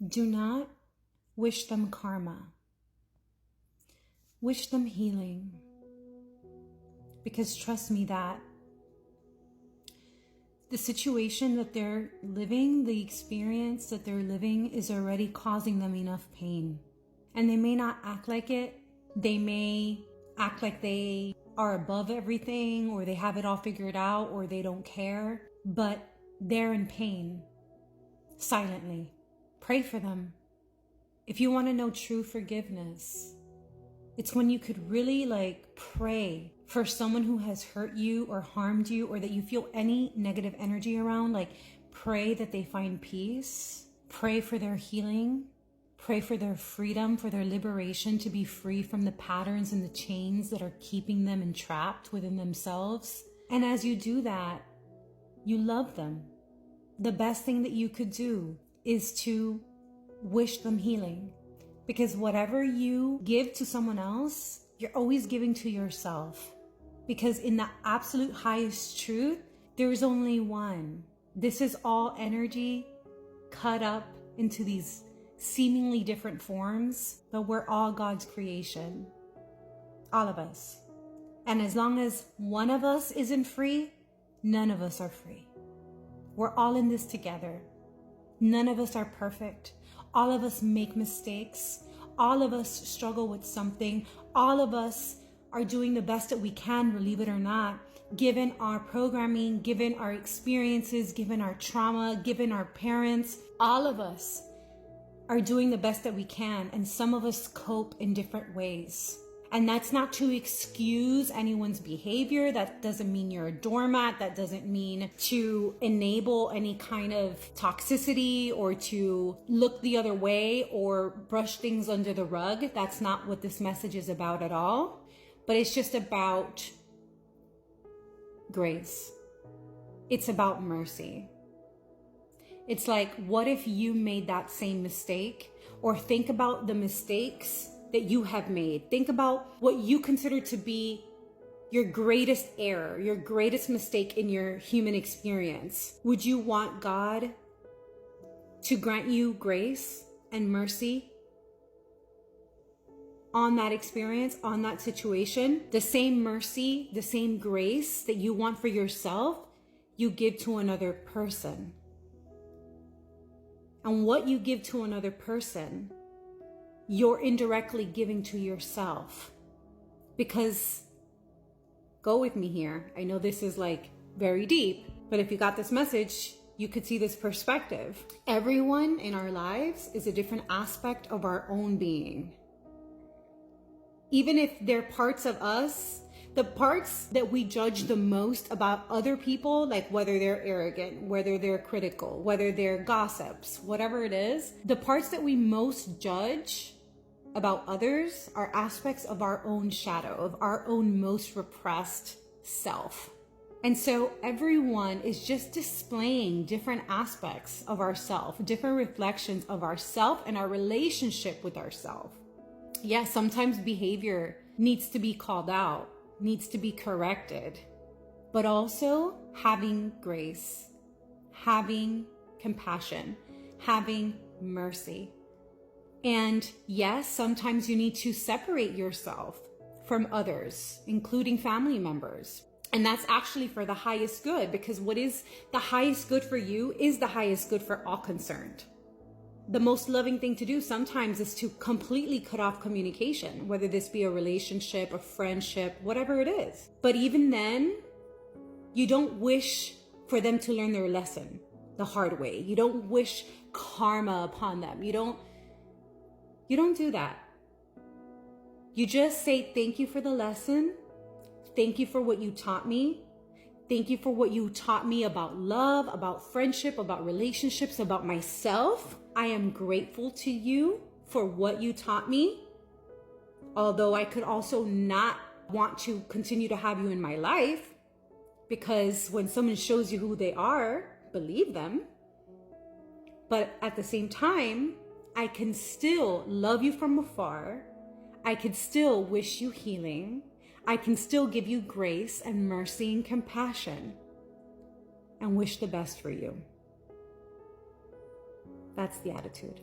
Do not wish them karma. Wish them healing. Because trust me that the situation that they're living, the experience that they're living is already causing them enough pain. And they may not act like it. They may act like they are above everything, or they have it all figured out, or they don't care. But they're in pain, silently. Pray for them. If you want to know true forgiveness, it's when you could really pray for someone who has hurt you or harmed you, or that you feel any negative energy around. Pray that they find peace. Pray for their healing. Pray for their freedom, for their liberation, to be free from the patterns and the chains that are keeping them entrapped within themselves. And as you do that, you love them. The best thing that you could do is to wish them healing. Because whatever you give to someone else, you're always giving to yourself. Because in the absolute highest truth, there is only one. This is all energy cut up into these seemingly different forms, but we're all God's creation. All of us. And as long as one of us isn't free, none of us are free. We're all in this together. None of us are perfect. All of us make mistakes. All of us struggle with something. All of us are doing the best that we can, believe it or not, given our programming, given our experiences, given our trauma, given our parents. All of us are doing the best that we can, and some of us cope in different ways. And that's not to excuse anyone's behavior. That doesn't mean you're a doormat. That doesn't mean to enable any kind of toxicity or to look the other way or brush things under the rug. That's not what this message is about at all. But it's just about grace. It's about mercy. It's like, what if you made that same mistake? Or think about the mistakes that you have made. Think about what you consider to be your greatest error, your greatest mistake in your human experience. Would you want God to grant you grace and mercy on that experience, on that situation? The same mercy, the same grace that you want for yourself, you give to another person. And what you give to another person, you're indirectly giving to yourself. Because, go with me here, I know this is very deep, but if you got this message, you could see this perspective. Everyone in our lives is a different aspect of our own being. Even if they're parts of us, the parts that we judge the most about other people, like whether they're arrogant, whether they're critical, whether they're gossips, whatever it is, the parts that we most judge about others are aspects of our own shadow, of our own most repressed self. And so everyone is just displaying different aspects of ourself, different reflections of ourself and our relationship with ourself. Yes, sometimes behavior needs to be called out, needs to be corrected, but also having grace, having compassion, having mercy. And yes, sometimes you need to separate yourself from others, including family members. And that's actually for the highest good, because what is the highest good for you is the highest good for all concerned. The most loving thing to do sometimes is to completely cut off communication, whether this be a relationship, a friendship, whatever it is. But even then, you don't wish for them to learn their lesson the hard way. You don't wish karma upon them. You don't do that. You just say, thank you for the lesson. Thank you for what you taught me. Thank you for what you taught me about love, about friendship, about relationships, about myself. I am grateful to you for what you taught me. Although I could also not want to continue to have you in my life, because when someone shows you who they are, believe them. But at the same time, I can still love you from afar. I can still wish you healing. I can still give you grace and mercy and compassion and wish the best for you. That's the attitude.